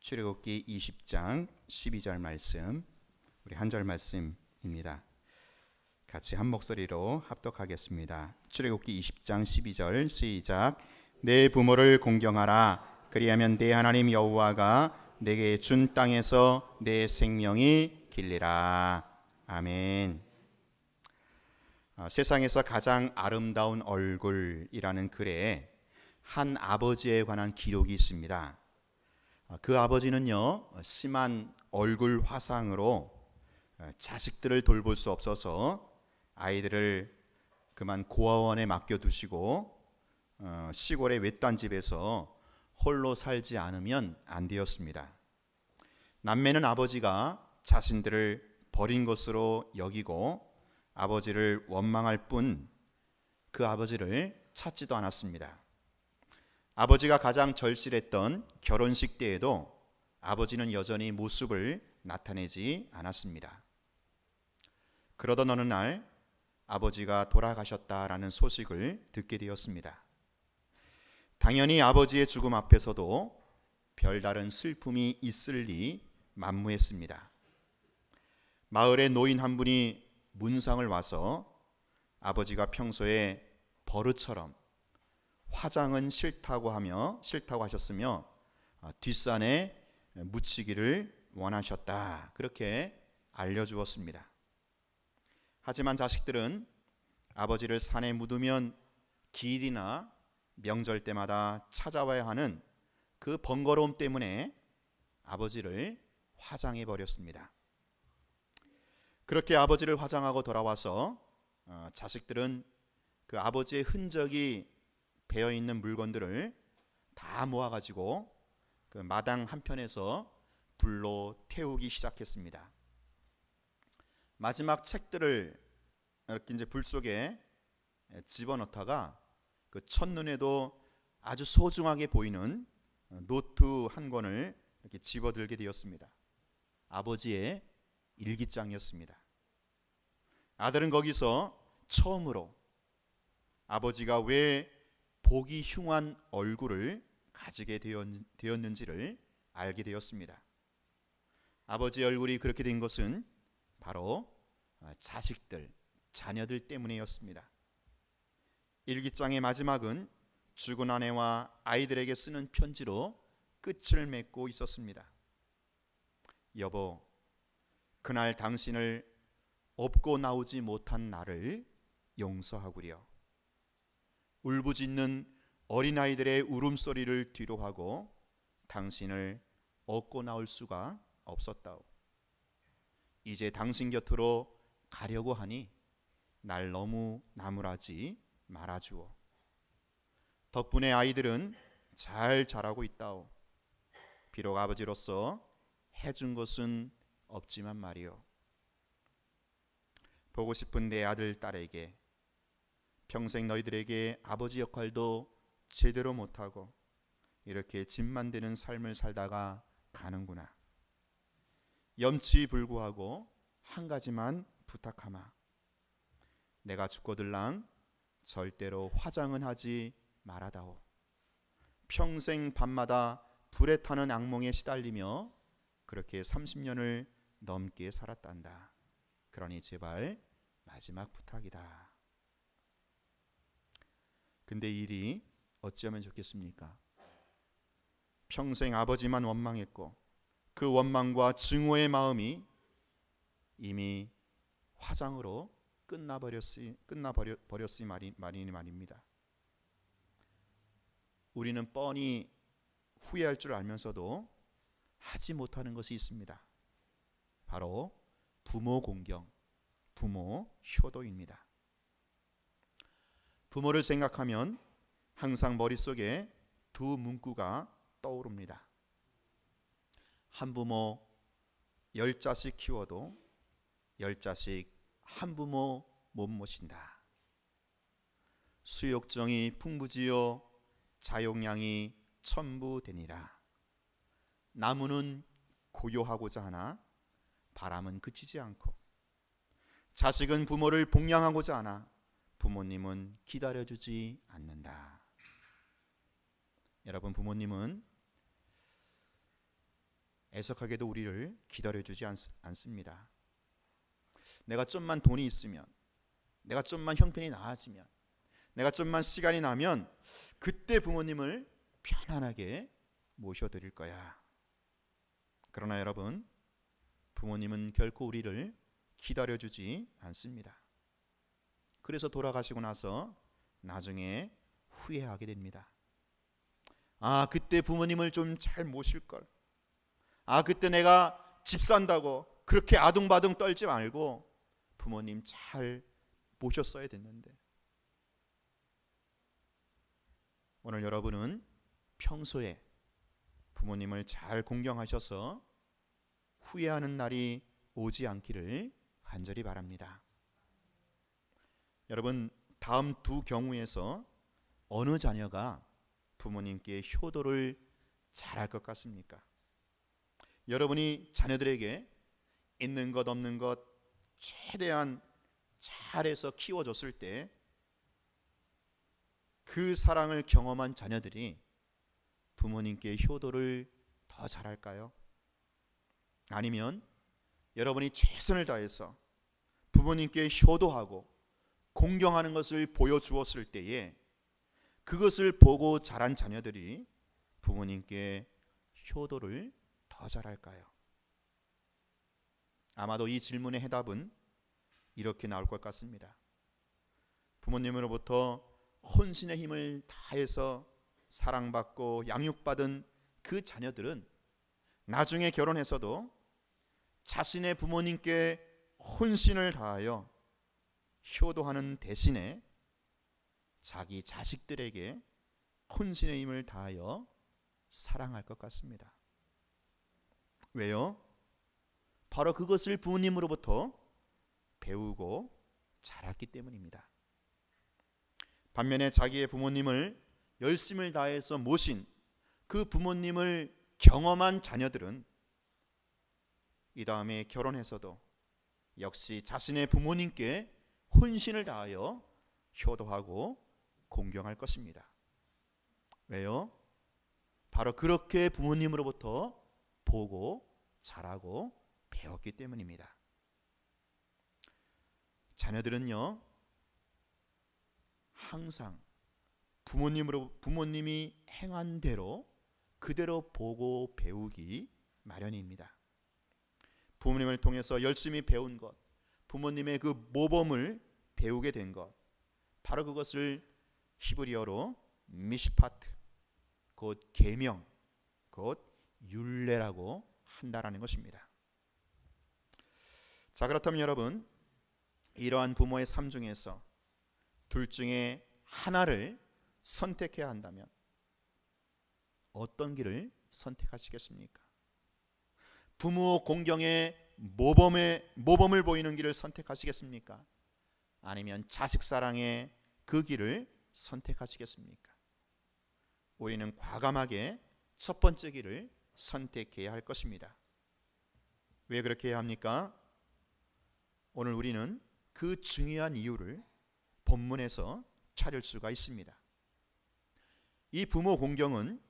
출애굽기 20장 12절 말씀, 우리 한 절 말씀입니다. 같이 한 목소리로 합독하겠습니다. 출애굽기 20장 12절 시작. 내 부모를 공경하라. 그리하면 내 하나님 여호와가 내게 준 땅에서 내 생명이 길리라. 아멘. 세상에서 가장 아름다운 얼굴이라는 글에 한 아버지에 관한 기록이 있습니다. 그 아버지는요, 심한 얼굴 화상으로 자식들을 돌볼 수 없어서 아이들을 그만 고아원에 맡겨두시고 시골의 외딴 집에서 홀로 살지 않으면 안 되었습니다. 남매는 아버지가 자신들을 버린 것으로 여기고 아버지를 원망할 뿐 그 아버지를 찾지도 않았습니다. 아버지가 가장 절실했던 결혼식 때에도 아버지는 여전히 모습을 나타내지 않았습니다. 그러던 어느 날 아버지가 돌아가셨다라는 소식을 듣게 되었습니다. 당연히 아버지의 죽음 앞에서도 별다른 슬픔이 있을 리 만무했습니다. 마을의 노인 한 분이 문상을 와서 아버지가 평소에 버릇처럼 화장은 싫다고 하셨으며 뒷산에 묻히기를 원하셨다, 그렇게 알려주었습니다. 하지만 자식들은 아버지를 산에 묻으면 기일이나 명절 때마다 찾아와야 하는 그 번거로움 때문에 아버지를 화장해 버렸습니다. 그렇게 아버지를 화장하고 돌아와서 자식들은 그 아버지의 흔적이 배어있는 물건들을 다 모아가지고 그 마당 한편에서 불로 태우기 시작했습니다. 마지막 책들을 이렇게 이제 불 속에 집어넣다가 그 첫눈에도 아주 소중하게 보이는 노트 한 권을 이렇게 집어들게 되었습니다. 아버지의 일기장이었습니다. 아들은 거기서 처음으로 아버지가 왜 보기 흉한 얼굴을 가지게 되었는지를 알게 되었습니다. 아버지의 얼굴이 그렇게 된 것은 바로 자식들, 자녀들 때문이었습니다. 일기장의 마지막은 죽은 아내와 아이들에게 쓰는 편지로 끝을 맺고 있었습니다. 여보, 그날 당신을 업고 나오지 못한 나를 용서하구려. 울부짖는 어린아이들의 울음소리를 뒤로하고 당신을 업고 나올 수가 없었다오. 이제 당신 곁으로 가려고 하니 날 너무 나무라지 말아주오. 덕분에 아이들은 잘 자라고 있다오. 비록 아버지로서 해준 것은 없지만 말이오. 보고 싶은 내 아들, 딸에게 평생 너희들에게 아버지 역할도 제대로 못하고 이렇게 집만 되는 삶을 살다가 가는구나. 염치불구하고 한 가지만 부탁하마. 내가 죽고들랑 절대로 화장은 하지 말아다오. 평생 밤마다 불에 타는 악몽에 시달리며 그렇게 30년을 넘게 살았단다. 그러니 제발 마지막 부탁이다. 근데 일이 어찌하면 좋겠습니까? 평생 아버지만 원망했고 그 원망과 증오의 마음이 이미 화장으로 끝나버렸으니 말입니다. 우리는 뻔히 후회할 줄 알면서도 하지 못하는 것이 있습니다. 바로 부모 공경, 부모 효도입니다. 부모를 생각하면 항상 머릿속에 두 문구가 떠오릅니다. 한 부모 10자식 키워도 10자식 한 부모 못 모신다. 수욕정이 풍부지요 자용량이 천부되니라. 나무는 고요하고자 하나 바람은 그치지 않고, 자식은 부모를 복양하고자 하나 부모님은 기다려주지 않는다. 여러분, 부모님은 애석하게도 우리를 기다려주지 않습니다. 내가 좀만 돈이 있으면, 내가 좀만 형편이 나아지면, 내가 좀만 시간이 나면 그때 부모님을 편안하게 모셔드릴 거야. 그러나 여러분, 부모님은 결코 우리를 기다려주지 않습니다. 그래서 돌아가시고 나서 나중에 후회하게 됩니다. 아, 그때 부모님을 좀 잘 모실걸. 아, 그때 내가 집 산다고 그렇게 아둥바둥 떨지 말고 부모님 잘 모셨어야 됐는데. 오늘 여러분은 평소에 부모님을 잘 공경하셔서 후회하는 날이 오지 않기를 간절히 바랍니다. 여러분, 다음 두 경우에서 어느 자녀가 부모님께 효도를 잘할 것 같습니까? 여러분이 자녀들에게 있는 것 없는 것 최대한 잘해서 키워줬을 때 그 사랑을 경험한 자녀들이 부모님께 효도를 더 잘할까요? 아니면 여러분이 최선을 다해서 부모님께 효도하고 공경하는 것을 보여주었을 때에 그것을 보고 자란 자녀들이 부모님께 효도를 더 잘할까요? 아마도 이 질문의 해답은 이렇게 나올 것 같습니다. 부모님으로부터 혼신의 힘을 다해서 사랑받고 양육받은 그 자녀들은 나중에 결혼해서도 자신의 부모님께 혼신을 다하여 효도하는 대신에 자기 자식들에게 혼신의 힘을 다하여 사랑할 것 같습니다. 왜요? 바로 그것을 부모님으로부터 배우고 자랐기 때문입니다. 반면에 자기의 부모님을 열심을 다해서 모신 그 부모님을 경험한 자녀들은 이 다음에 결혼해서도 역시 자신의 부모님께 혼신을 다하여 효도하고 공경할 것입니다. 왜요? 바로 그렇게 부모님으로부터 보고 자라고 배웠기 때문입니다. 자녀들은요, 항상 부모님이 행한 대로 그대로 보고 배우기 마련입니다. 부모님을 통해서 열심히 배운 것, 부모님의 그 모범을 배우게 된 것, 바로 그것을 히브리어로 미시파트, 곧 계명, 곧 율례라고 한다라는 것입니다. 자, 그렇다면 여러분, 이러한 부모의 삶 중에서 둘 중에 하나를 선택해야 한다면 어떤 길을 선택하시겠습니까? 부모 공경의 모범을 보이는 길을 선택하시겠습니까? 아니면 자식 사랑의 그 길을 선택하시겠습니까? 우리는 과감하게 첫 번째 길을 선택해야 할 것입니다. 왜 그렇게 해야 합니까? 오늘 우리는 그 중요한 이유를 본문에서 찾을 수가 있습니다. 이 부모 공경은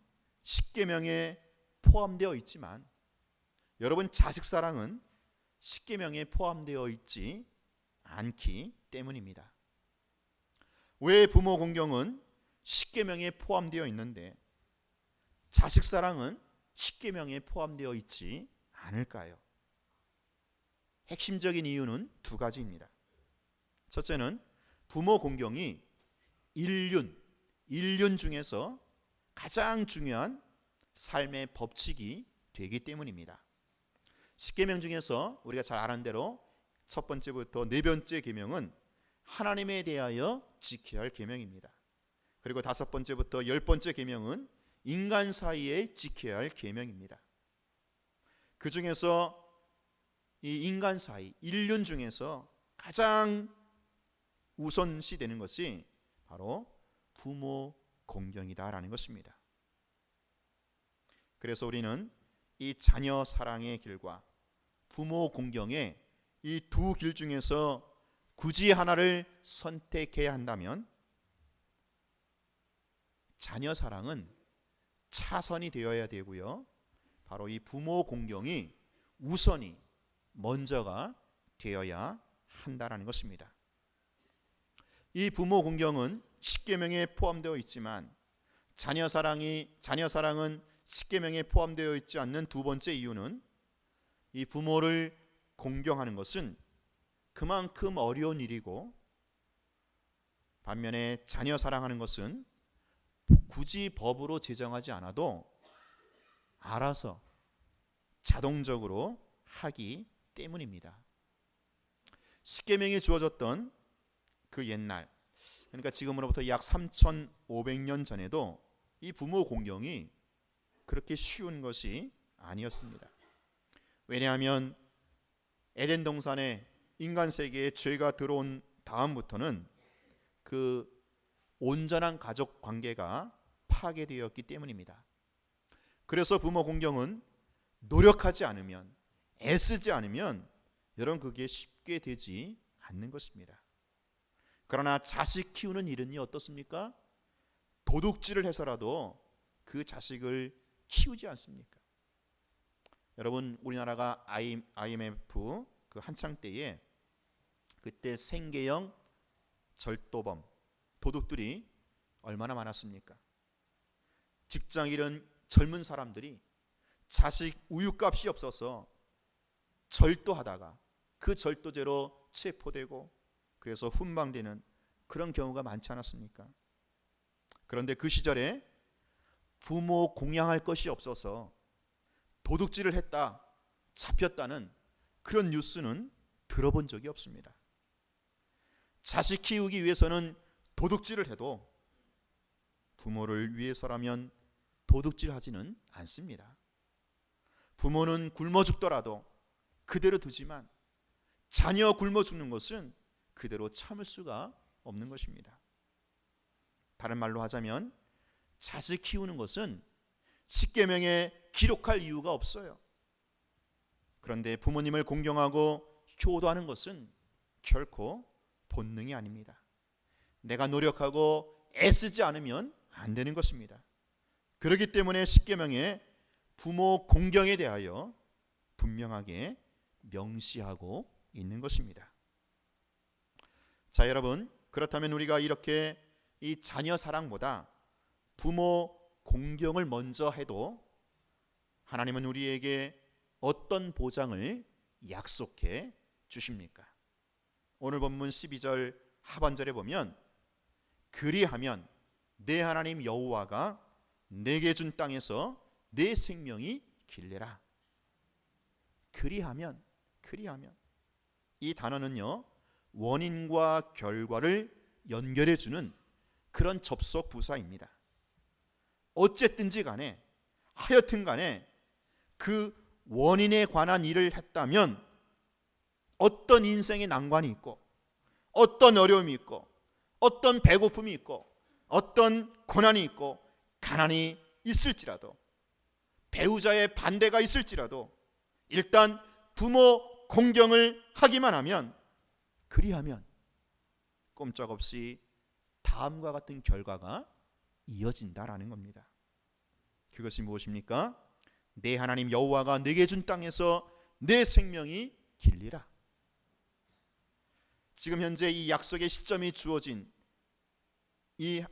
십계명에 포함되어 있지만 여러분, 자식 사랑은 십계명에 포함되어 있지 않기 때문입니다. 왜 부모 공경은 십계명에 포함되어 있는데 자식 사랑은 십계명에 포함되어 있지 않을까요? 핵심적인 이유는 두 가지입니다. 첫째는 부모 공경이 인륜 중에서 가장 중요한 삶의 법칙이 되기 때문입니다. 십계명 중에서 우리가 잘 아는 대로 첫 번째부터 네 번째 계명은 하나님에 대하여 지켜야 할 계명입니다. 그리고 다섯 번째부터 열 번째 계명은 인간 사이에 지켜야 할 계명입니다. 그 중에서 이 인간 사이, 인륜 중에서 가장 우선시 되는 것이 바로 부모 공경이다라는 것입니다. 그래서 우리는 이 자녀 사랑의 길과 부모 공경의 이 두 길 중에서 굳이 하나를 선택해야 한다면 자녀 사랑은 차선이 되어야 되고요, 바로 이 부모 공경이 우선이 먼저가 되어야 한다라는 것입니다. 이 부모 공경은 십계명에 포함되어 있지만 자녀 사랑은 십계명에 포함되어 있지 않는 두 번째 이유는 이 부모를 공경하는 것은 그만큼 어려운 일이고, 반면에 자녀 사랑하는 것은 굳이 법으로 제정하지 않아도 알아서 자동적으로 하기 때문입니다. 십계명이 주어졌던 그 옛날, 그러니까 지금으로부터 약 3,500년 전에도 이 부모 공경이 그렇게 쉬운 것이 아니었습니다. 왜냐하면 에덴 동산에 인간 세계에 죄가 들어온 다음부터는 그 온전한 가족 관계가 파괴되었기 때문입니다. 그래서 부모 공경은 노력하지 않으면, 애쓰지 않으면 여러분 그게 쉽게 되지 않는 것입니다. 그러나 자식 키우는 일은 어떻습니까? 도둑질을 해서라도 그 자식을 키우지 않습니까? 여러분, 우리나라가 IMF 그 한창 때에 그때 생계형 절도범, 도둑들이 얼마나 많았습니까? 직장 잃은 젊은 사람들이 자식 우유값이 없어서 절도하다가 그 절도죄로 체포되고 그래서 훈방되는 그런 경우가 많지 않았습니까? 그런데 그 시절에 부모 공양할 것이 없어서 도둑질을 했다, 잡혔다는 그런 뉴스는 들어본 적이 없습니다. 자식 키우기 위해서는 도둑질을 해도 부모를 위해서라면 도둑질하지는 않습니다. 부모는 굶어 죽더라도 그대로 두지만 자녀 굶어 죽는 것은 그대로 참을 수가 없는 것입니다. 다른 말로 하자면 자식 키우는 것은 십계명에 기록할 이유가 없어요. 그런데 부모님을 공경하고 효도하는 것은 결코 본능이 아닙니다. 내가 노력하고 애쓰지 않으면 안 되는 것입니다. 그렇기 때문에 십계명에 부모 공경에 대하여 분명하게 명시하고 있는 것입니다. 자, 여러분, 그렇다면 우리가 이렇게 이 자녀 사랑보다 부모 공경을 먼저 해도 하나님은 우리에게 어떤 보장을 약속해 주십니까? 오늘 본문 12절 하반절에 보면 그리하면 내 하나님 여호와가 내게 준 땅에서 내 생명이 길래라. 그리하면 이 단어는요, 원인과 결과를 연결해 주는 그런 접속 부사입니다. 어쨌든지 간에, 하여튼 간에 그 원인에 관한 일을 했다면 어떤 인생의 난관이 있고, 어떤 어려움이 있고, 어떤 배고픔이 있고, 어떤 고난이 있고, 가난이 있을지라도, 배우자의 반대가 있을지라도 일단 부모 공경을 하기만 하면, 그리하면 꼼짝없이 다음과 같은 결과가 이어진다라는 겁니다. 그것이 무엇입니까? 내 하나님 여호와가 내게 준 땅에서 내 생명이 길리라. 지금 현재 이 약속의 시점이 주어진 이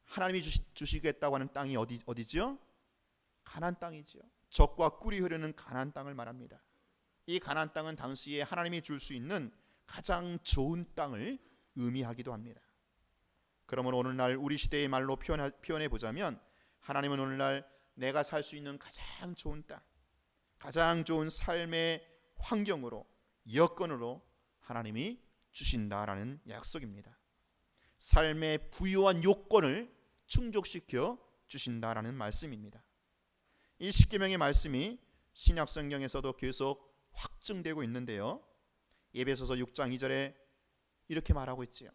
하나님이 주시겠다고 하는 땅이 어디죠? 가나안 땅이죠. 젖과 꿀이 흐르는 가나안 땅을 말합니다. 이 가나안 땅은 당시에 하나님이 줄 수 있는 가장 좋은 땅을 의미하기도 합니다. 그러므로 오늘날 우리 시대의 말로 표현해 보자면 하나님은 오늘날 내가 살 수 있는 가장 좋은 땅, 가장 좋은 삶의 환경으로, 여건으로 하나님이 주신다라는 약속입니다. 삶의 부유한 요건을 충족시켜 주신다라는 말씀입니다. 이 십계명의 말씀이 신약 성경에서도 계속 확증되고 있는데요. 에베소서 6장 2절에 이렇게 말하고 있지요.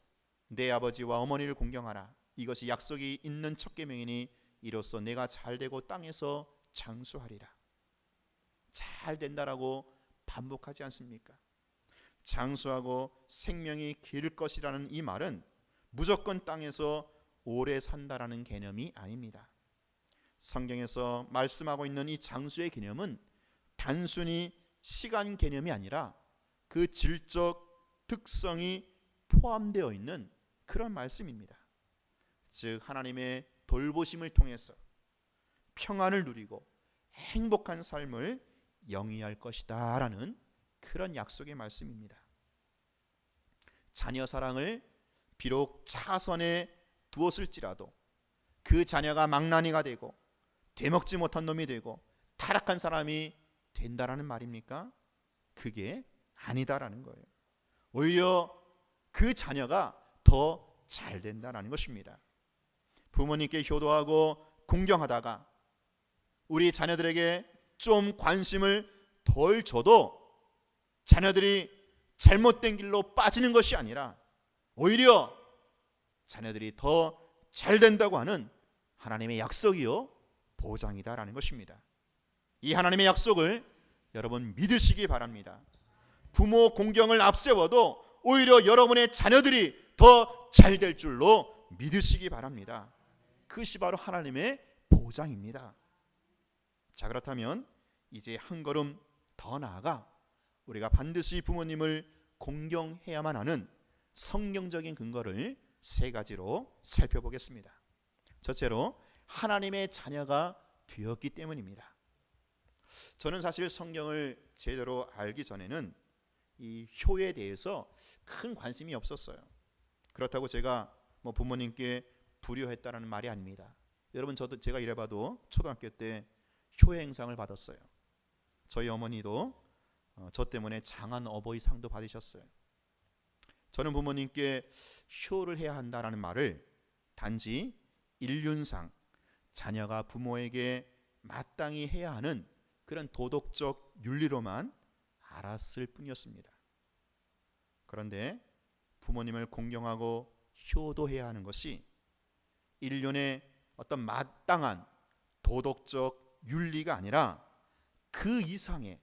내 아버지와 어머니를 공경하라. 이것이 약속이 있는 첫 계명이니 이로써 내가 잘되고 땅에서 장수하리라. 잘 된다라고 반복하지 않습니까? 장수하고 생명이 길 것이라는 이 말은 무조건 땅에서 오래 산다라는 개념이 아닙니다. 성경에서 말씀하고 있는 이 장수의 개념은 단순히 시간 개념이 아니라 그 질적 특성이 포함되어 있는 그런 말씀입니다. 즉 하나님의 돌보심을 통해서 평안을 누리고 행복한 삶을 영위할 것이다 라는 그런 약속의 말씀입니다. 자녀 사랑을 비록 차선에 두었을지라도 그 자녀가 망나니가 되고 되먹지 못한 놈이 되고 타락한 사람이 된다라는 말입니까? 그게 아니다라는 거예요. 오히려 그 자녀가 더 잘 된다라는 것입니다. 부모님께 효도하고 공경하다가 우리 자녀들에게 좀 관심을 덜 줘도 자녀들이 잘못된 길로 빠지는 것이 아니라 오히려 자녀들이 더 잘 된다고 하는 하나님의 약속이요 보장이다라는 것입니다. 이 하나님의 약속을 여러분 믿으시기 바랍니다. 부모 공경을 앞세워도 오히려 여러분의 자녀들이 더 잘 될 줄로 믿으시기 바랍니다. 그것이 바로 하나님의 보장입니다. 자, 그렇다면 이제 한 걸음 더 나아가 우리가 반드시 부모님을 공경해야만 하는 성경적인 근거를 세 가지로 살펴보겠습니다. 첫째로 하나님의 자녀가 되었기 때문입니다. 저는 사실 성경을 제대로 알기 전에는 이 효에 대해서 큰 관심이 없었어요. 그렇다고 제가 부모님께 불효했다라는 말이 아닙니다. 여러분 제가 이래봐도 초등학교 때 효 행상을 받았어요. 저희 어머니도 저 때문에 장한 어버이 상도 받으셨어요. 저는 부모님께 효를 해야 한다라는 말을 단지 일륜상 자녀가 부모에게 마땅히 해야 하는 그런 도덕적 윤리로만 알았을 뿐이었습니다. 그런데 부모님을 공경하고 효도해야 하는 것이 일륜의 어떤 마땅한 도덕적 윤리가 아니라 그 이상의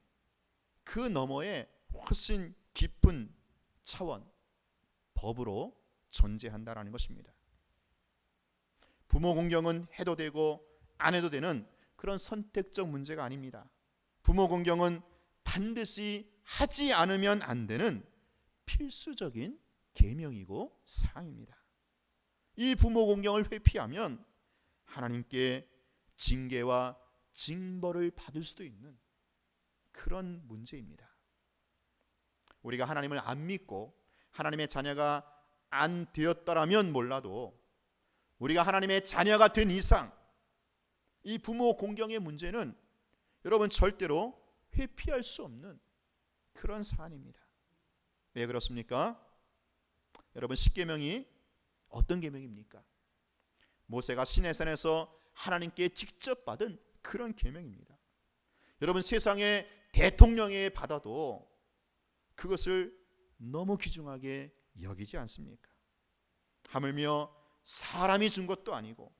그 너머의 훨씬 깊은 차원 법으로 존재한다라는 것입니다. 부모 공경은 해도 되고 안 해도 되는 그런 선택적 문제가 아닙니다. 부모 공경은 반드시 하지 않으면 안 되는 필수적인 계명이고 사항입니다. 이 부모 공경을 회피하면 하나님께 징계와 징벌을 받을 수도 있는 그런 문제입니다. 우리가 하나님을 안 믿고 하나님의 자녀가 안 되었더라면 몰라도 우리가 하나님의 자녀가 된 이상 이 부모 공경의 문제는 여러분 절대로 회피할 수 없는 그런 사안입니다. 왜 그렇습니까? 여러분 십계명이 어떤 계명입니까? 모세가 시내산에서 하나님께 직접 받은 그런 계명입니다. 여러분 세상의 대통령에 받아도 그것을 너무 귀중하게 여기지 않습니까? 하물며 사람이 준 것도 아니고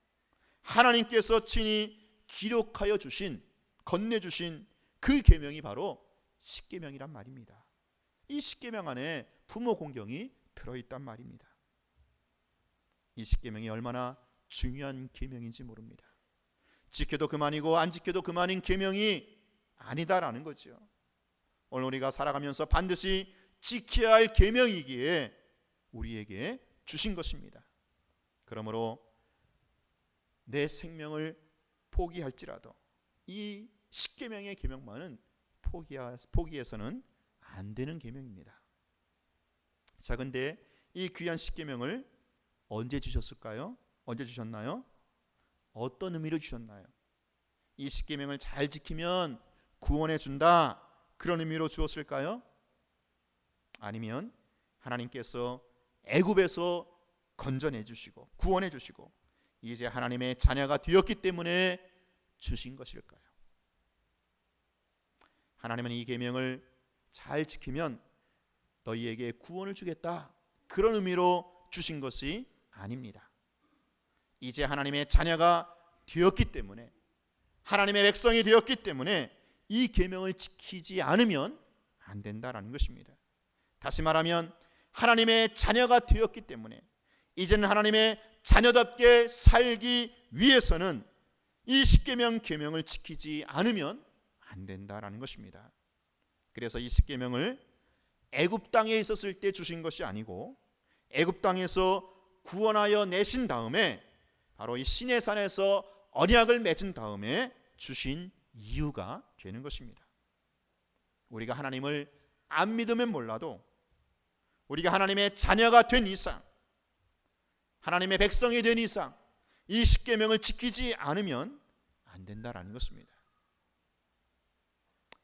하나님께서 친히 기록하여 주신 건네주신 그 계명이 바로 십계명이란 말입니다. 이 십계명 안에 부모 공경이 들어있단 말입니다. 이 십계명이 얼마나 중요한 계명인지 모릅니다. 지켜도 그만이고 안 지켜도 그만인 계명이 아니다라는 거죠. 오늘 우리가 살아가면서 반드시 지켜야 할 계명이기에 우리에게 주신 것입니다. 그러므로 내 생명을 포기할지라도 이 십계명의 계명만은 포기해서는 안 되는 계명입니다. 자, 근데 이 귀한 십계명을 언제 주셨을까요? 언제 주셨나요? 어떤 의미로 주셨나요? 이 십계명을 잘 지키면 구원해 준다, 그런 의미로 주었을까요? 아니면 하나님께서 애굽에서 건져내 주시고 구원해 주시고 이제 하나님의 자녀가 되었기 때문에 주신 것일까요? 하나님은 이 계명을 잘 지키면 너희에게 구원을 주겠다, 그런 의미로 주신 것이 아닙니다. 이제 하나님의 자녀가 되었기 때문에, 하나님의 백성이 되었기 때문에 이 계명을 지키지 않으면 안 된다라는 것입니다. 다시 말하면 하나님의 자녀가 되었기 때문에 이제는 하나님의 자녀답게 살기 위해서는 이 십계명 계명을 지키지 않으면 안 된다라는 것입니다. 그래서 이 십계명을 애굽 땅에 있었을 때 주신 것이 아니고 애굽 땅에서 구원하여 내신 다음에 바로 이 시내산에서 언약을 맺은 다음에 주신 이유가 되는 것입니다. 우리가 하나님을 안 믿으면 몰라도 우리가 하나님의 자녀가 된 이상, 하나님의 백성이 된 이상 이 십계명을 지키지 않으면 안 된다라는 것입니다.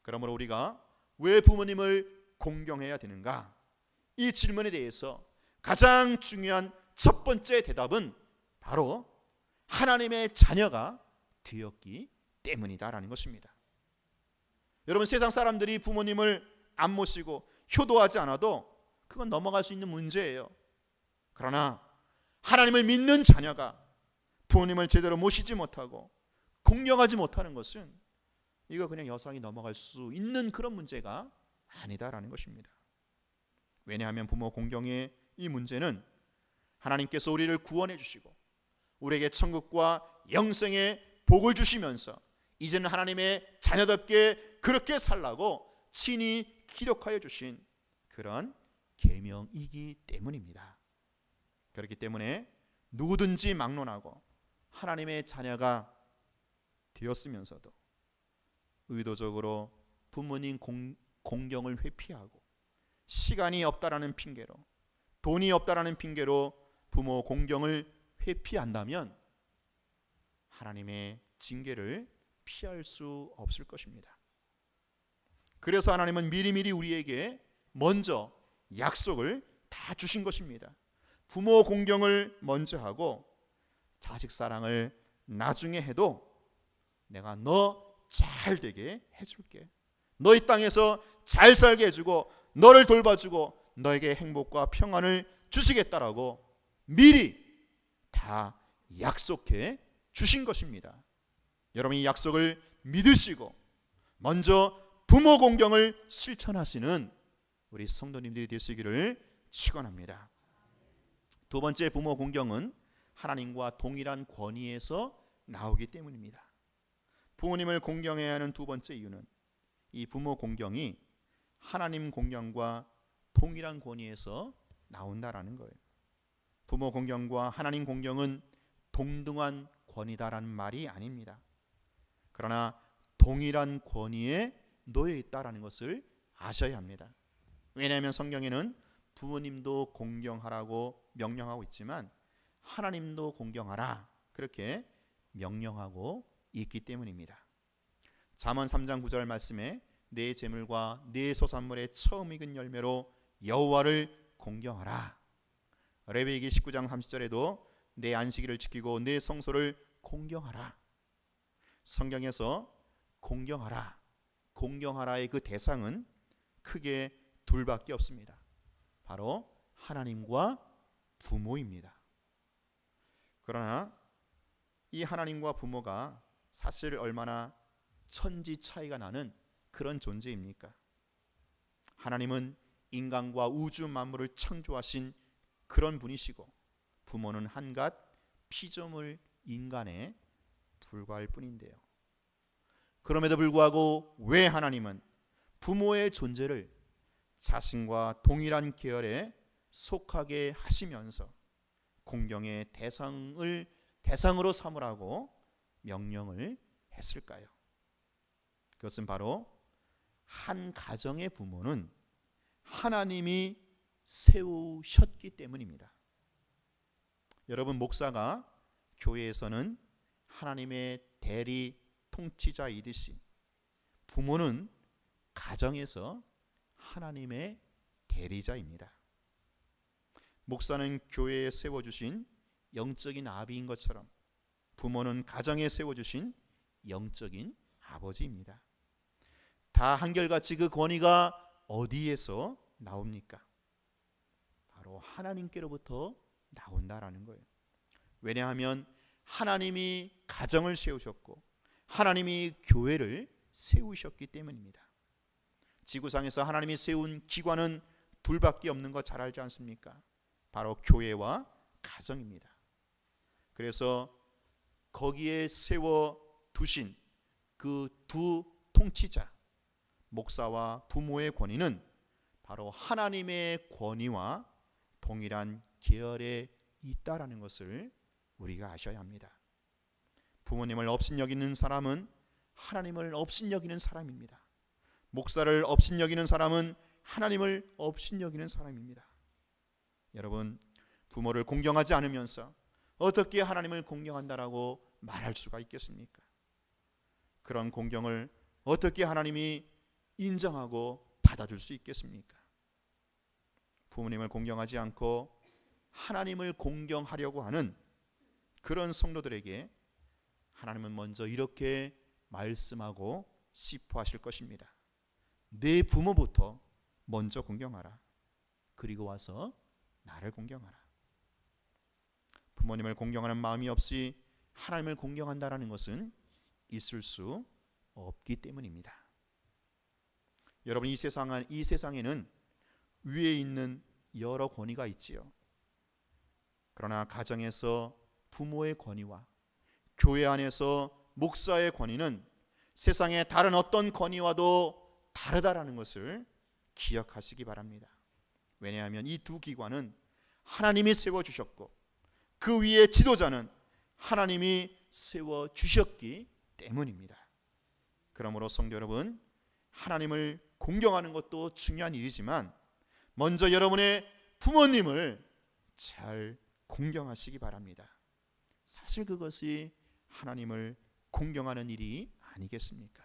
그러므로 우리가 왜 부모님을 공경해야 되는가? 이 질문에 대해서 가장 중요한 첫 번째 대답은 바로 하나님의 자녀가 되었기 때문이다라는 것입니다. 여러분, 세상 사람들이 부모님을 안 모시고 효도하지 않아도 그건 넘어갈 수 있는 문제예요. 그러나 하나님을 믿는 자녀가 부모님을 제대로 모시지 못하고 공경하지 못하는 것은 이거 그냥 여상히 넘어갈 수 있는 그런 문제가 아니다라는 것입니다. 왜냐하면 부모 공경의 이 문제는 하나님께서 우리를 구원해 주시고 우리에게 천국과 영생의 복을 주시면서 이제는 하나님의 자녀답게 그렇게 살라고 친히 기록하여 주신 그런 계명이기 때문입니다. 그렇기 때문에 누구든지 막론하고 하나님의 자녀가 되었으면서도 의도적으로 부모님 공경을 회피하고 시간이 없다라는 핑계로, 돈이 없다라는 핑계로 부모 공경을 회피한다면 하나님의 징계를 피할 수 없을 것입니다. 그래서 하나님은 미리미리 우리에게 먼저 약속을 다 주신 것입니다. 부모 공경을 먼저 하고 자식 사랑을 나중에 해도 내가 너 잘 되게 해줄게. 너 이 땅에서 잘 살게 해주고 너를 돌봐주고 너에게 행복과 평안을 주시겠다라고 미리 다 약속해 주신 것입니다. 여러분, 이 약속을 믿으시고 먼저 부모 공경을 실천하시는 우리 성도님들이 되시기를 축원합니다. 두 번째 부모 공경은 하나님과 동일한 권위에서 나오기 때문입니다. 부모님을 공경해야 하는 두 번째 이유는 이 부모 공경이 하나님 공경과 동일한 권위에서 나온다라는 거예요. 부모 공경과 하나님 공경은 동등한 권위다라는 말이 아닙니다. 그러나 동일한 권위에 놓여 있다라는 것을 아셔야 합니다. 왜냐하면 성경에는 부모님도 공경하라고 명령하고 있지만 하나님도 공경하라 그렇게 명령하고 있기 때문입니다. 잠언 3장 9절 말씀에 내 재물과 내 소산물의 처음 익은 열매로 여호와를 공경하라. 레위기 19장 30절에도 내 안식일을 지키고 내 성소를 공경하라. 성경에서 공경하라, 공경하라의 그 대상은 크게 둘밖에 없습니다. 바로 하나님과 부모입니다. 그러나 이 하나님과 부모가 사실 얼마나 천지 차이가 나는 그런 존재입니까? 하나님은 인간과 우주 만물을 창조하신 그런 분이시고 부모는 한갓 피조물 인간에 불과할 뿐인데요. 그럼에도 불구하고 왜 하나님은 부모의 존재를 자신과 동일한 계열에 속하게 하시면서 공경의 대상으로 삼으라고 명령을 했을까요? 그것은 바로 한 가정의 부모는 하나님이 세우셨기 때문입니다. 여러분, 목사가 교회에서는 하나님의 대리 통치자이듯이 부모는 가정에서 하나님의 대리자입니다. 목사는 교회에 세워주신 영적인 아비인 것처럼 부모는 가정에 세워주신 영적인 아버지입니다. 다 한결같이 그 권위가 어디에서 나옵니까? 바로 하나님께로부터 나온다라는 거예요. 왜냐하면 하나님이 가정을 세우셨고 하나님이 교회를 세우셨기 때문입니다. 지구상에서 하나님이 세운 기관은 둘밖에 없는 거 잘 알지 않습니까? 바로 교회와 가정입니다. 그래서 거기에 세워 두신 그 두 통치자, 목사와 부모의 권위는 바로 하나님의 권위와 동일한 계열에 있다라는 것을 우리가 아셔야 합니다. 부모님을 업신여기는 사람은 하나님을 업신여기는 사람입니다. 목사를 업신여기는 사람은 하나님을 업신여기는 사람입니다. 여러분, 부모를 공경하지 않으면서 어떻게 하나님을 공경한다라고 말할 수가 있겠습니까? 그런 공경을 어떻게 하나님이 인정하고 받아줄 수 있겠습니까? 부모님을 공경하지 않고 하나님을 공경하려고 하는 그런 성도들에게 하나님은 먼저 이렇게 말씀하고 시포하실 것입니다. 내 부모부터 먼저 공경하라. 그리고 와서 나를 공경하라. 부모님을 공경하는 마음이 없이 하나님을 공경한다라는 것은 있을 수 없기 때문입니다. 여러분, 이 세상에는 위에 있는 여러 권위가 있지요. 그러나 가정에서 부모의 권위와 교회 안에서 목사의 권위는 세상의 다른 어떤 권위와도 다르다라는 것을 기억하시기 바랍니다. 왜냐하면 이 두 기관은 하나님이 세워주셨고 그 위에 지도자는 하나님이 세워주셨기 때문입니다. 그러므로 성도 여러분, 하나님을 공경하는 것도 중요한 일이지만 먼저 여러분의 부모님을 잘 공경하시기 바랍니다. 사실 그것이 하나님을 공경하는 일이 아니겠습니까?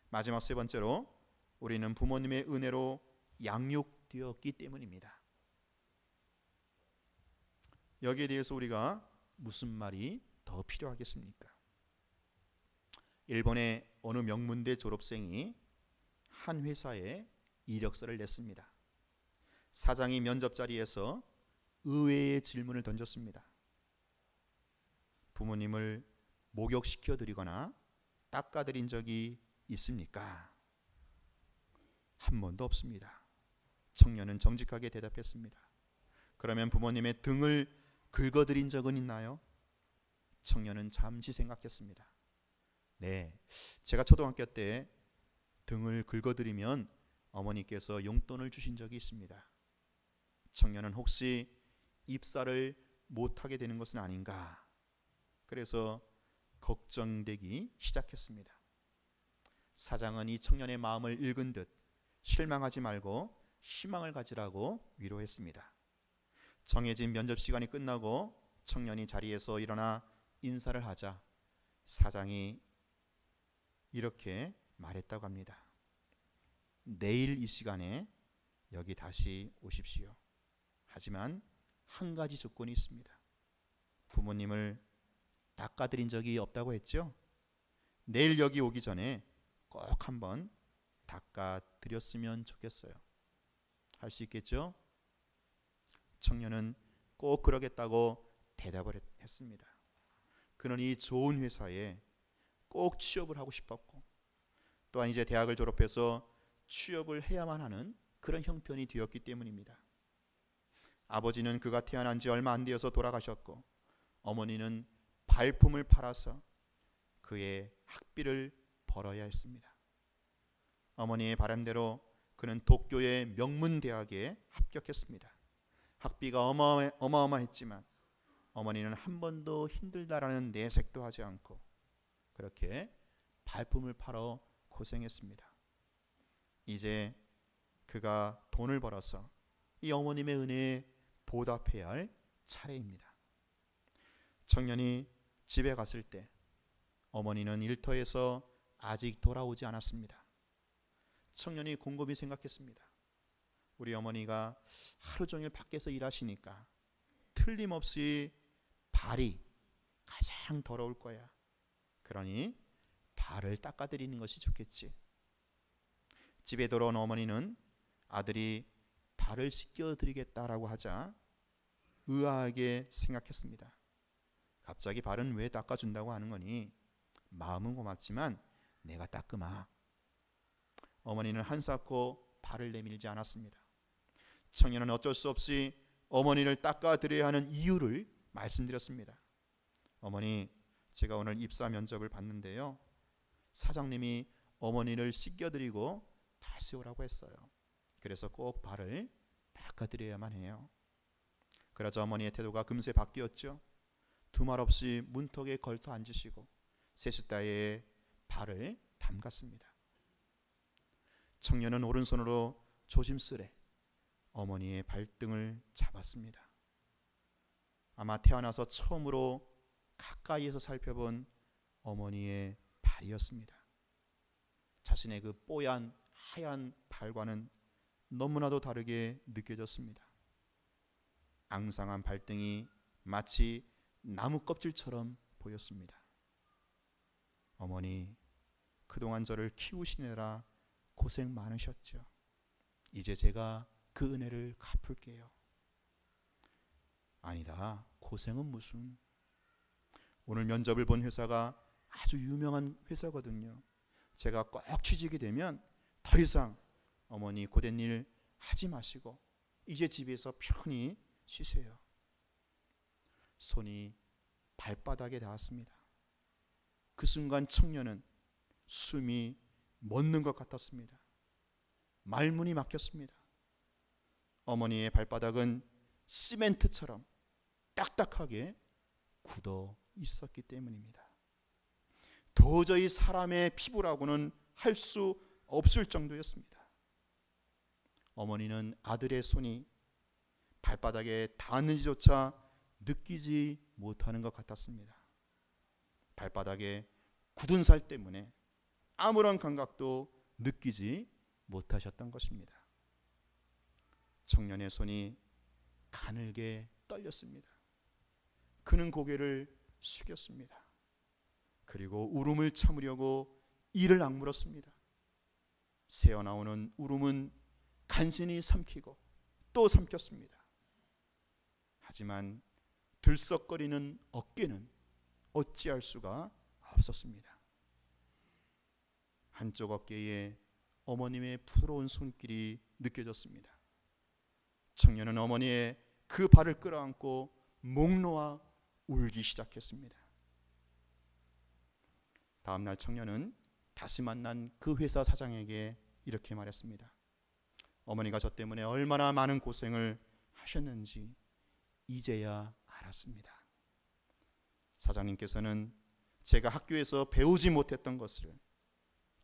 마지막 세 번째로 우리는 부모님의 은혜로 양육되었기 때문입니다. 여기에 대해서 우리가 무슨 말이 더 필요하겠습니까? 일본의 어느 명문대 졸업생이 한 회사에 이력서를 냈습니다. 사장이 면접 자리에서 의외의 질문을 던졌습니다. 부모님을 목욕시켜 드리거나 닦아 드린 적이 있습니까? 한 번도 없습니다. 청년은 정직하게 대답했습니다. 그러면 부모님의 등을 긁어드린 적은 있나요? 청년은 잠시 생각했습니다. 네, 제가 초등학교 때 등을 긁어드리면 어머니께서 용돈을 주신 적이 있습니다. 청년은 혹시 입사를 못하게 되는 것은 아닌가? 그래서 걱정되기 시작했습니다. 사장은 이 청년의 마음을 읽은 듯 실망하지 말고 희망을 가지라고 위로했습니다. 정해진 면접 시간이 끝나고 청년이 자리에서 일어나 인사를 하자 사장이 이렇게 말했다고 합니다. 내일 이 시간에 여기 다시 오십시오. 하지만 한 가지 조건이 있습니다. 부모님을 닦아드린 적이 없다고 했죠? 내일 여기 오기 전에 꼭 한번 닦아드렸으면 좋겠어요. 할 수 있겠죠? 청년은 꼭 그러겠다고 대답을 했습니다. 그는 이 좋은 회사에 꼭 취업을 하고 싶었고 또한 이제 대학을 졸업해서 취업을 해야만 하는 그런 형편이 되었기 때문입니다. 아버지는 그가 태어난 지 얼마 안 되어서 돌아가셨고 어머니는 발품을 팔아서 그의 학비를 벌어야 했습니다. 어머니의 바람대로 그는 도쿄의 명문대학에 합격했습니다. 학비가 어마어마했지만 어머니는 한 번도 힘들다라는 내색도 하지 않고 그렇게 발품을 팔아 고생했습니다. 이제 그가 돈을 벌어서 이 어머님의 은혜에 보답해야 할 차례입니다. 청년이 집에 갔을 때 어머니는 일터에서 아직 돌아오지 않았습니다. 청년이 곰곰이 생각했습니다. 우리 어머니가 하루 종일 밖에서 일하시니까 틀림없이 발이 가장 더러울 거야. 그러니 발을 닦아드리는 것이 좋겠지. 집에 돌아온 어머니는 아들이 발을 씻겨드리겠다라고 하자 의아하게 생각했습니다. 갑자기 발은 왜 닦아준다고 하는 거니? 마음은 고맙지만 내가 닦으마. 어머니는 한사코 발을 내밀지 않았습니다. 청년은 어쩔 수 없이 어머니를 닦아드려야 하는 이유를 말씀드렸습니다. 어머니, 제가 오늘 입사 면접을 봤는데요, 사장님이 어머니를 씻겨드리고 다시 오라고 했어요. 그래서 꼭 발을 닦아드려야만 해요. 그러자 어머니의 태도가 금세 바뀌었죠. 두말 없이 문턱에 걸터 앉으시고 세숫다에 발을 담갔습니다. 청년은 오른손으로 조심스레 어머니의 발등을 잡았습니다. 아마 태어나서 처음으로 가까이에서 살펴본 어머니의 발이었습니다. 자신의 그 뽀얀 하얀 발과는 너무나도 다르게 느껴졌습니다. 앙상한 발등이 마치 나무 껍질처럼 보였습니다. 어머니, 그동안 저를 키우시느라 고생 많으셨죠. 이제 제가 그 은혜를 갚을게요. 아니다, 고생은 무슨. 오늘 면접을 본 회사가 아주 유명한 회사거든요. 제가 꼭 취직이 되면 더 이상 어머니 고된 일 하지 마시고 이제 집에서 편히 쉬세요. 손이 발바닥에 닿았습니다. 그 순간 청년은 숨이 멎는 것 같았습니다. 말문이 막혔습니다. 어머니의 발바닥은 시멘트처럼 딱딱하게 굳어 있었기 때문입니다. 도저히 사람의 피부라고는 할 수 없을 정도였습니다. 어머니는 아들의 손이 발바닥에 닿았는지조차 느끼지 못하는 것 같았습니다. 발바닥에 굳은 살 때문에 아무런 감각도 느끼지 못하셨던 것입니다. 청년의 손이 가늘게 떨렸습니다. 그는 고개를 숙였습니다. 그리고 울음을 참으려고 이를 악물었습니다. 새어나오는 울음은 간신히 삼키고 또 삼켰습니다. 하지만 들썩거리는 어깨는 어찌할 수가 없었습니다. 한쪽 어깨에 어머님의 부드러운 손길이 느껴졌습니다. 청년은 어머니의 그 발을 끌어안고 목 놓아 울기 시작했습니다. 다음 날 청년은 다시 만난 그 회사 사장에게 이렇게 말했습니다. 어머니가 저 때문에 얼마나 많은 고생을 하셨는지 이제야 알았습니다. 사장님께서는 제가 학교에서 배우지 못했던 것을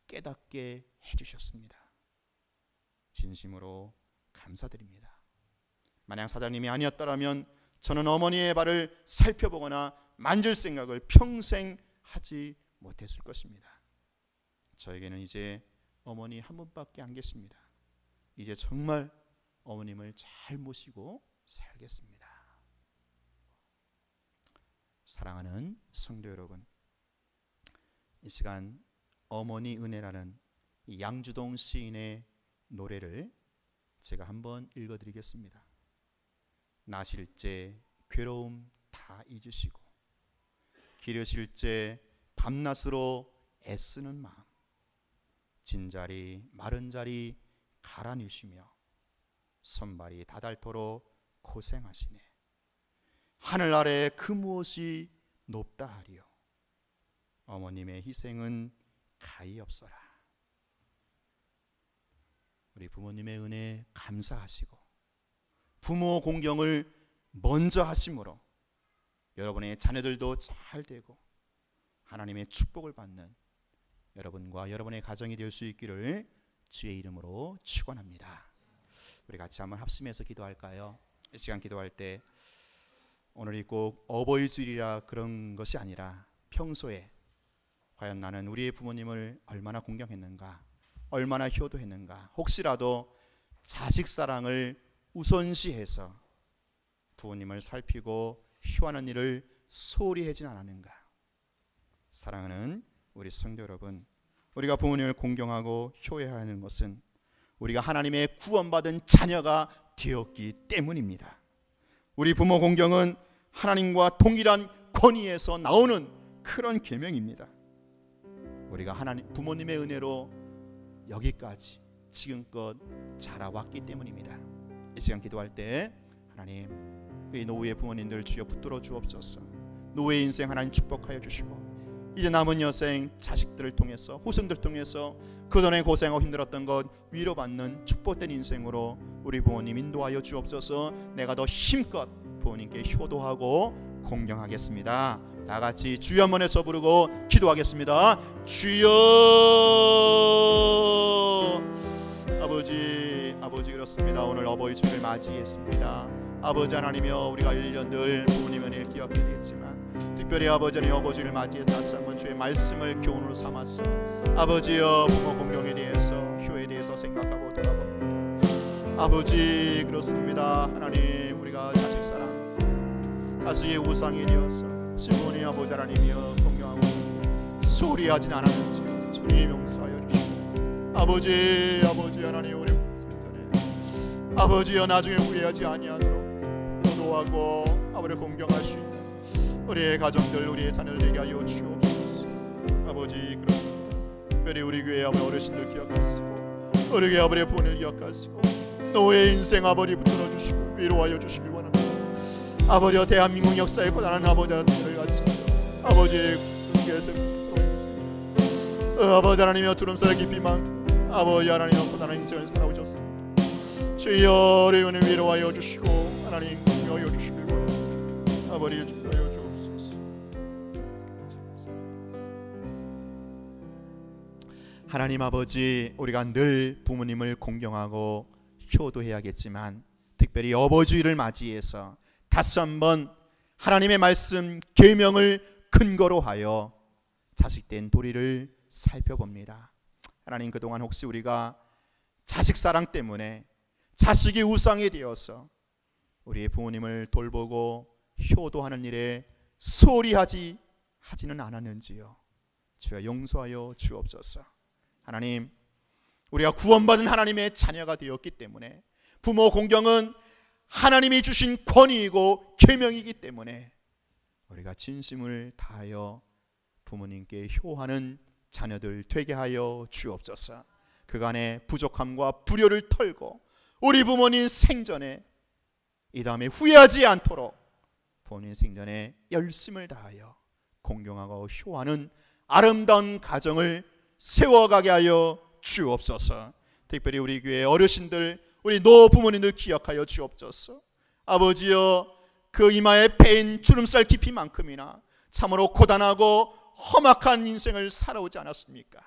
깨닫게 해주셨습니다. 진심으로 감사드립니다. 만약 사장님이 아니었더라면 저는 어머니의 발을 살펴보거나 만질 생각을 평생 하지 못했을 것입니다. 저에게는 이제 어머니 한 분밖에 안 계십니다. 이제 정말 어머님을 잘 모시고 살겠습니다. 사랑하는 성도 여러분, 이 시간 어머니 은혜라는 양주동 시인의 노래를 제가 한번 읽어드리겠습니다. 나실 때 괴로움 다 잊으시고 기르실 때 밤낮으로 애쓰는 마음, 진자리 마른 자리 갈아뉘시며 손발이 다 닳도록 고생하시네. 하늘 아래 그 무엇이 높다 하리요. 어머님의 희생은 가히 없어라. 우리 부모님의 은혜 감사하시고 부모 공경을 먼저 하심으로 여러분의 자녀들도 잘 되고 하나님의 축복을 받는 여러분과 여러분의 가정이 될 수 있기를 주의 이름으로 축원합니다. 우리 같이 한번 합심해서 기도할까요? 이 시간 기도할 때 오늘이 꼭 어버이주일이라 그런 것이 아니라 평소에 과연 나는 우리의 부모님을 얼마나 공경했는가, 얼마나 효도했는가, 혹시라도 자식 사랑을 우선시해서 부모님을 살피고 효하는 일을 소홀히 하진 않았는가. 사랑하는 우리 성도 여러분, 우리가 부모님을 공경하고 효해야 하는 것은 우리가 하나님의 구원받은 자녀가 되었기 때문입니다. 우리 부모 공경은 하나님과 동일한 권위에서 나오는 그런 계명입니다. 우리가 하나님 부모님의 은혜로 여기까지 지금껏 자라왔기 때문입니다. 이 시간 기도할 때 하나님, 우리 노후의 부모님들 주여 붙들어 주옵소서. 노예 인생 하나님 축복하여 주시고 이제 남은 여생 자식들을 통해서 후손들 통해서 그전에 고생하고 힘들었던 것 위로받는 축복된 인생으로 우리 부모님 인도하여 주옵소서. 내가 더 힘껏 부모님께 효도하고 공경하겠습니다. 다 같이 주여 한번 해서 부르고 기도하겠습니다. 주여. 아버지 그렇습니다. 오늘 어버이 주를 맞이했습니다. 아버지 하나님이여, 우리가 1년 늘 부모님의 일 기억해야 되겠지만 특별히 아버지 하나님 어버지를 맞이해서 다시 한번 주의 말씀을 교훈으로 삼아서 아버지여 부모 공경에 대해서 효에 대해서 생각하고 돌아봅니다. 아버지 그렇습니다. 하나님, 우리가 자식 사랑 자식의 우상이 되어서 시부모니 아버지 하나님이여 공경하고 소리하진 않았는지 주님 용서하여 주시고 아버지 하나님, 우리 생전에 아버지여 나중에 후회하지 아니하도록 효도하고 아버지를 공경할 수 있는 우리의 가정들, 우리의 자녀를 되게 하여 주옵소서. 아버지 그렇습니다. 특별히 우리 교회 아버지 어르신들 기억하시고 우리 교회 아버지의 부모를 기억하시고 노예 인생 아버지 붙들어 주시고 위로하여 주시길 원합니다. 아버지여 대한민국 역사에 고단한 아버지 하나님을 같이 아버지의 교회에서 아버지 하나님이여 두름살에 깊이 만 아버지 하나님이여 고단한 인생을 살아오셨습니다. 주여 우리 은혜 위로하여 주시고 하나님 공경하여 주시길 원합니다. 아버지 축복하여 주옵소서. 하나님 아버지, 우리가 늘 부모님을 공경하고 효도해야겠지만 특별히 어버이주일을 맞이해서 다시 한번 하나님의 말씀 계명을 근거로 하여 자식된 도리를 살펴봅니다. 하나님, 그동안 혹시 우리가 자식 사랑 때문에 자식이 우상이 되어서 우리의 부모님을 돌보고 효도하는 일에 소홀히 하지는 않았는지요. 주여 용서하여 주옵소서. 하나님, 우리가 구원받은 하나님의 자녀가 되었기 때문에 부모 공경은 하나님이 주신 권위이고 계명이기 때문에 우리가 진심을 다하여 부모님께 효하는 자녀들 되게 하여 주옵소서. 그간의 부족함과 불효를 털고 우리 부모님 생전에 이 다음에 후회하지 않도록 부모님 생전에 열심을 다하여 공경하고 효하는 아름다운 가정을 세워가게 하여 주옵소서. 특별히 우리 교회 어르신들, 우리 노부모님들 기억하여 주옵소서. 아버지여, 그 이마에 패인 주름살 깊이만큼이나 참으로 고단하고 험악한 인생을 살아오지 않았습니까?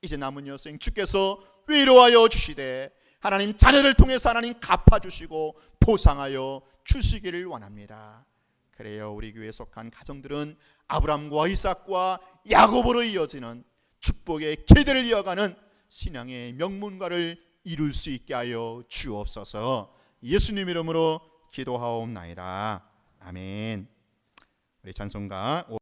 이제 남은 여생 주께서 위로하여 주시되 하나님 자녀를 통해서 하나님 갚아주시고 보상하여 주시기를 원합니다. 그래요, 우리 교회에 속한 가정들은 아브람과 이삭과 야곱으로 이어지는 축복의 계대를 이어가는 신앙의 명문가를 이룰 수 있게 하여 주옵소서. 예수님 이름으로 기도하옵나이다. 아멘. 우리 찬송가